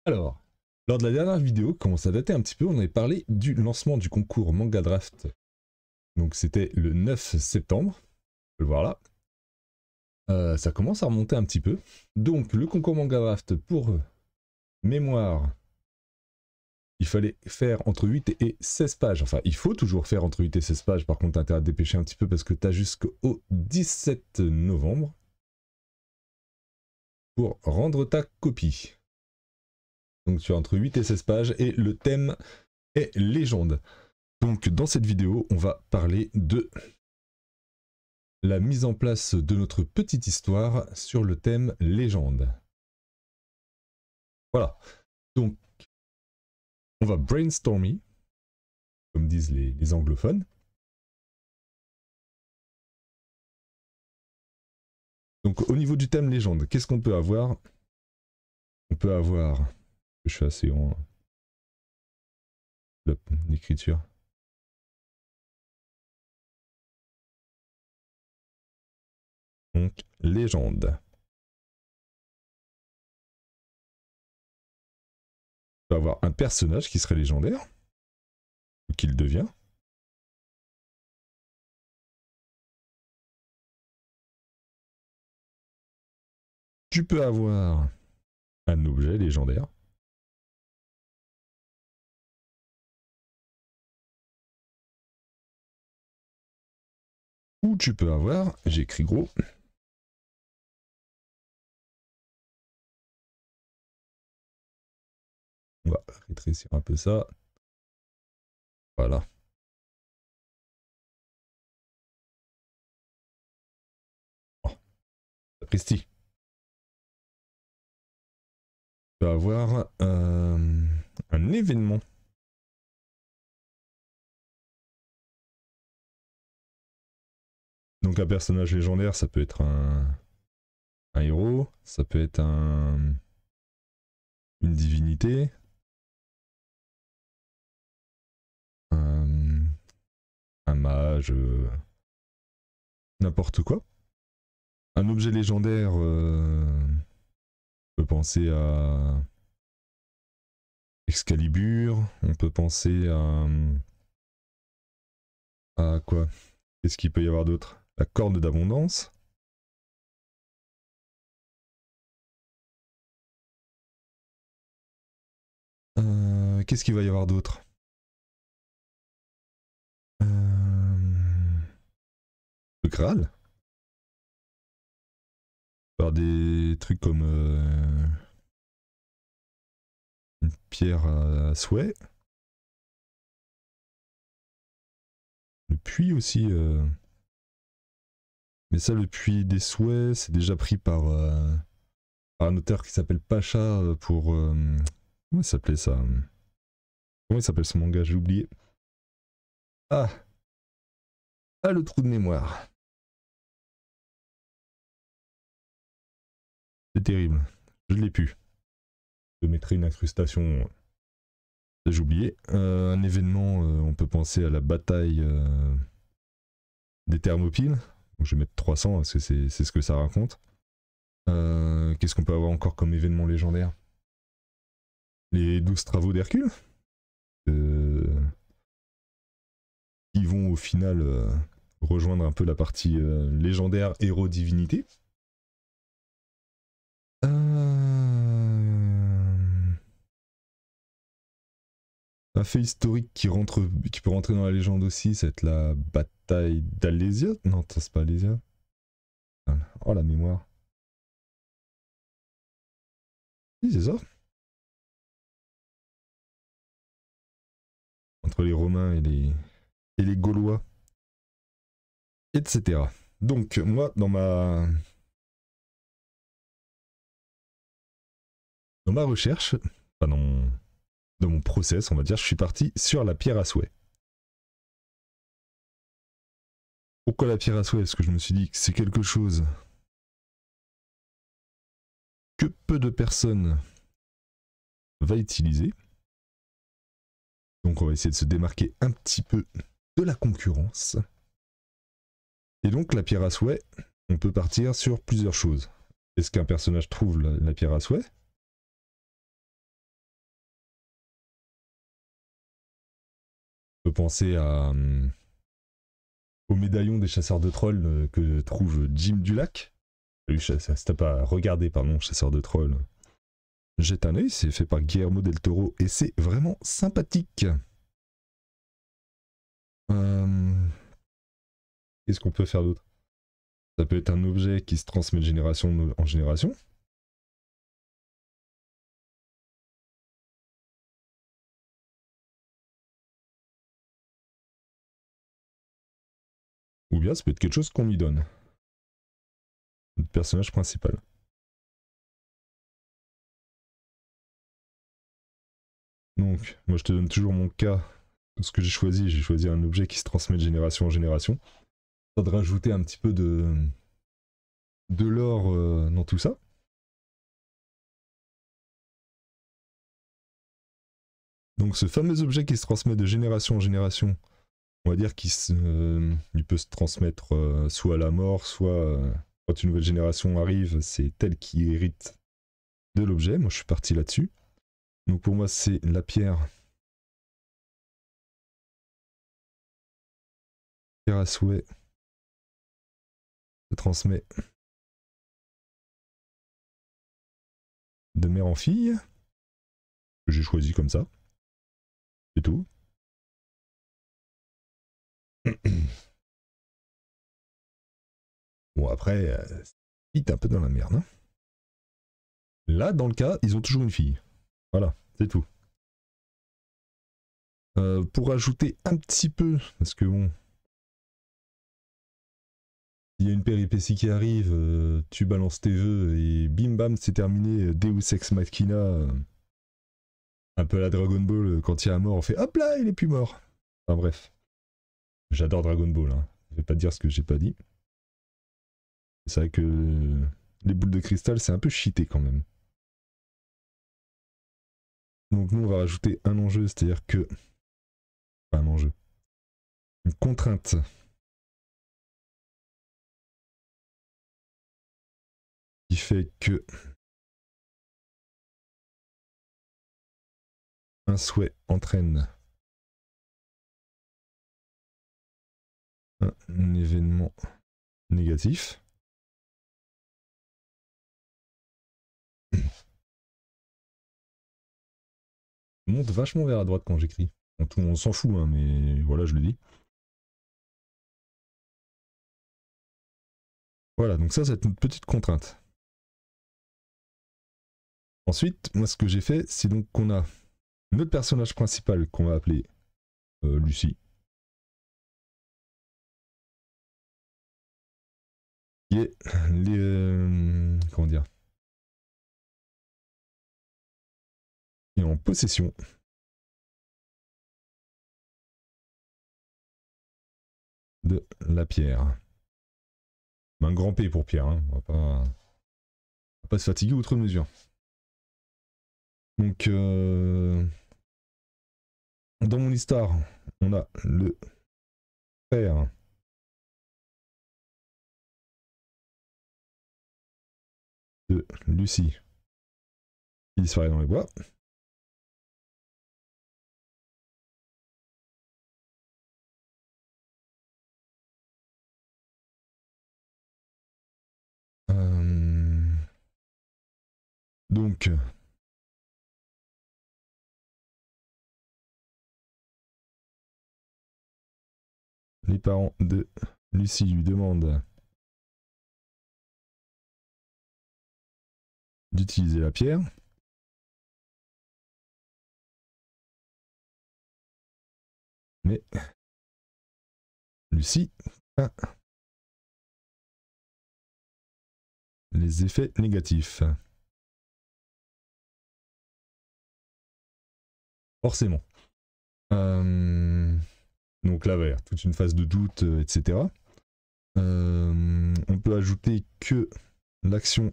Alors, lors de la dernière vidéo, commence à dater un petit peu, on avait parlé du lancement du concours Manga Draft. Donc c'était le 9 septembre, on peut le voir là. Ça commence à remonter un petit peu. Donc le concours Manga Draft, pour mémoire, il fallait faire entre 8 et 16 pages. Enfin, il faut toujours faire entre 8 et 16 pages, par contre t'as intérêt à te dépêcher un petit peu parce que t'as jusqu'au 17 novembre pour rendre ta copie. Donc tu as entre 8 et 16 pages et le thème est légende. Donc dans cette vidéo, on va parler de la mise en place de notre petite histoire sur le thème légende. Voilà, donc on va brainstormer, comme disent les anglophones. Donc au niveau du thème légende, qu'est-ce qu'on peut avoir? On peut avoir, je suis assez en l'écriture. Donc légende. On peut avoir un personnage qui serait légendaire, ou qu'il devient. Tu peux avoir un objet légendaire. Ou tu peux avoir, j'écris gros, on va rétrécir un peu ça. Voilà. Oh, sapristi. Tu peux avoir un événement. Donc un personnage légendaire, ça peut être un héros, ça peut être une divinité, un mage, n'importe quoi. Un objet légendaire, on peut penser à Excalibur, on peut penser à quoi? Qu'est-ce qu'il peut y avoir d'autre? La corne d'abondance. Qu'est-ce qu'il va y avoir d'autre? Le Graal. Par des trucs comme une pierre à souhait. Le puits aussi. Mais ça, le puits des souhaits, c'est déjà pris par un auteur qui s'appelle Pacha pour... comment il s'appelait ça? Comment il s'appelle ce manga? J'ai oublié. Ah! Ah, le trou de mémoire. C'est terrible. Je l'ai pu. Je mettrai une incrustation. J'ai oublié. Un événement, on peut penser à la bataille des Thermopyles. Donc, je vais mettre 300 parce que c'est ce que ça raconte. Qu'est-ce qu'on peut avoir encore comme événement légendaire? Les 12 travaux d'Hercule qui vont au final rejoindre un peu la partie légendaire héros-divinité. Un fait historique qui peut rentrer dans la légende aussi, c'est la bataille d'Alésia. Non, c'est pas Alésia. Oh la mémoire. Oui, c'est ça. Entre les Romains et les Gaulois, etc. Donc moi, dans ma recherche, enfin dans mon process, on va dire, je suis parti sur la pierre à souhait. Pourquoi la pierre à souhait? Parce que je me suis dit que c'est quelque chose que peu de personnes va utiliser. Donc on va essayer de se démarquer un petit peu de la concurrence. Et donc la pierre à souhait, on peut partir sur plusieurs choses. Est-ce qu'un personnage trouve la pierre à souhait? peut penser au médaillon des chasseurs de trolls que trouve Jim Dulac. Si t'as pas regardé, pardon, Chasseur de trolls, jette un œil, c'est fait par Guillermo del Toro et c'est vraiment sympathique. Qu'est-ce qu'on peut faire d'autre? Ça peut être un objet qui se transmet de génération en génération. Ou bien ça peut être quelque chose qu'on lui donne. Notre personnage principal. Donc, moi je te donne toujours mon cas. Ce que j'ai choisi un objet qui se transmet de génération en génération. Ça de rajouter un petit peu de l'or dans tout ça. Donc ce fameux objet qui se transmet de génération en génération, on va dire qu'il peut se transmettre soit à la mort, soit quand une nouvelle génération arrive, c'est elle qui hérite de l'objet. Moi je suis parti là-dessus. Donc pour moi c'est la pierre. Pierre à souhait se transmet de mère en fille. Que j'ai choisi comme ça. C'est tout. Bon après, c'est un peu dans la merde. Hein. Là, dans le cas, ils ont toujours une fille. Voilà, c'est tout. Pour ajouter un petit peu, parce que bon, il y a une péripétie qui arrive, tu balances tes vœux et bim bam, c'est terminé. Deus Ex Machina, un peu à la Dragon Ball, quand il y a un mort, on fait hop là, il est plus mort. Enfin bref, j'adore Dragon Ball, hein. Je vais pas te dire ce que j'ai pas dit. C'est vrai que les boules de cristal, c'est un peu cheaté quand même. Donc nous, on va rajouter un enjeu, c'est-à-dire que... Enfin, un enjeu. Une contrainte. Qui fait que... Un souhait entraîne un événement négatif. Je monte vachement vers la droite quand j'écris. On s'en fout, hein, mais voilà, je le dis. Voilà, donc ça, c'est une petite contrainte. Ensuite, moi, ce que j'ai fait, c'est donc qu'on a notre personnage principal qu'on va appeler Lucie. Qui est comment dire? Qui est en possession de la pierre. Un grand P pour Pierre, hein. On va pas se fatiguer outre mesure. Donc, dans mon histoire, on a le père de Lucie qui disparaît dans les bois. Donc, les parents de Lucie lui demandent d'utiliser la pierre. Mais Lucie a les effets négatifs. Forcément. Donc là, il y a toute une phase de doute, etc. On peut ajouter que l'action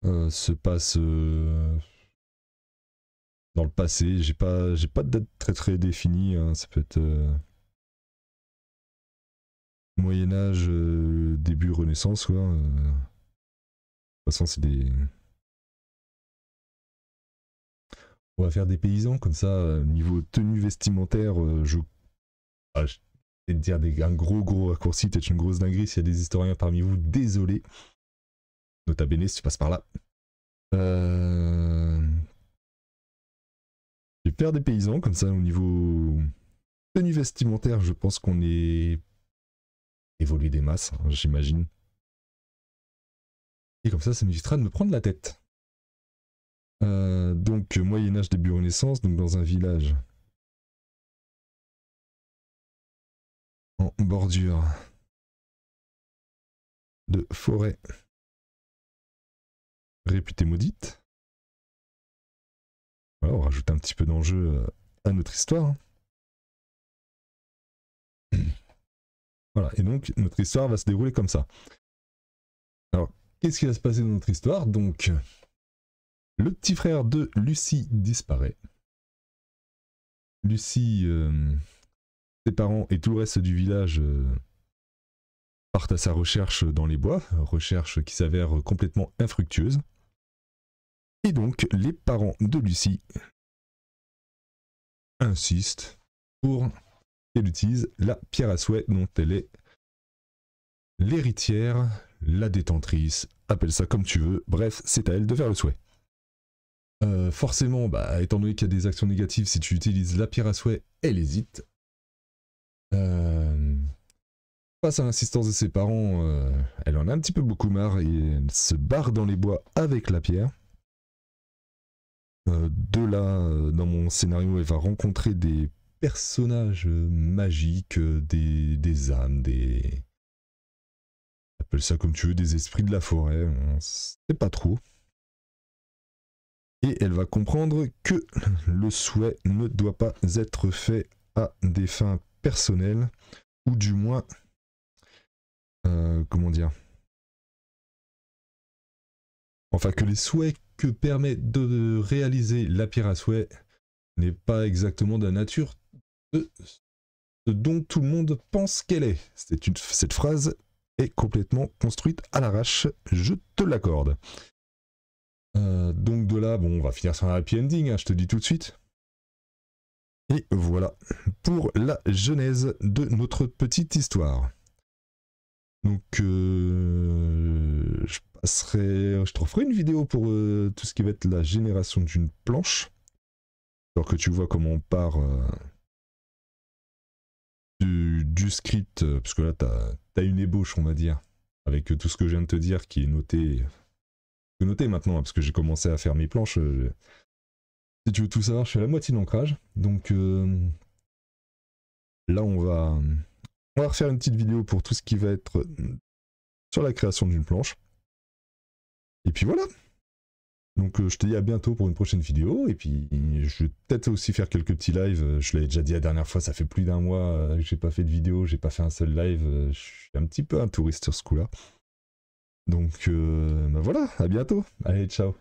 se passe dans le passé. J'ai pas de date très définie. Hein. Ça peut être Moyen-Âge, début Renaissance, quoi. De toute façon, c'est des... On va faire des paysans, comme ça, niveau tenue vestimentaire, je vais te dire un gros raccourci, peut-être une grosse dinguerie s'il y a des historiens parmi vous, désolé. Nota bene si tu passes par là. Je vais faire des paysans, comme ça, au niveau tenue vestimentaire, je pense qu'on est évolué des masses, hein, j'imagine. Et comme ça m'évitera de me prendre la tête. Donc, Moyen-Âge, début Renaissance, donc dans un village en bordure de forêt réputée maudite. Voilà, on rajoute un petit peu d'enjeu à notre histoire. Hein. Voilà, et donc notre histoire va se dérouler comme ça. Alors, qu'est-ce qui va se passer dans notre histoire? Donc, le petit frère de Lucie disparaît. Lucie, ses parents et tout le reste du village partent à sa recherche dans les bois, recherche qui s'avère complètement infructueuse. Et donc, les parents de Lucie insistent pour qu'elle utilise la pierre à souhait dont elle est l'héritière, la détentrice, appelle ça comme tu veux, bref, c'est à elle de faire le souhait. Forcément, étant donné qu'il y a des actions négatives, si tu utilises la pierre à souhait, elle hésite. Face à l'insistance de ses parents, elle en a un petit peu beaucoup marre et elle se barre dans les bois avec la pierre. De là, dans mon scénario, elle va rencontrer des personnages magiques, des âmes, des... Appelle ça comme tu veux, des esprits de la forêt, on sait pas trop. Et elle va comprendre que le souhait ne doit pas être fait à des fins personnelles, ou du moins, comment dire, enfin que les souhaits que permet de réaliser la pierre à souhait n'est pas exactement de la nature de ce dont tout le monde pense qu'elle est. Cette phrase est complètement construite à l'arrache, je te l'accorde. Donc de là, bon, on va finir sur un happy ending, hein, je te dis tout de suite. Et voilà pour la genèse de notre petite histoire. Donc je te referai une vidéo pour tout ce qui va être la génération d'une planche. Alors que tu vois comment on part du script, parce que là t'as une ébauche, on va dire, avec tout ce que je viens de te dire qui est noté. Noté maintenant, hein, parce que j'ai commencé à faire mes planches. Si tu veux tout savoir, je suis à la moitié de l'ancrage. Donc là, on va refaire une petite vidéo pour tout ce qui va être sur la création d'une planche. Et puis voilà. Donc je te dis à bientôt pour une prochaine vidéo. Et puis je vais peut-être aussi faire quelques petits lives. Je l'avais déjà dit la dernière fois, ça fait plus d'un mois que j'ai pas fait de vidéo, j'ai pas fait un seul live. Je suis un petit peu un touriste sur ce coup-là. Donc voilà, à bientôt. Allez, ciao.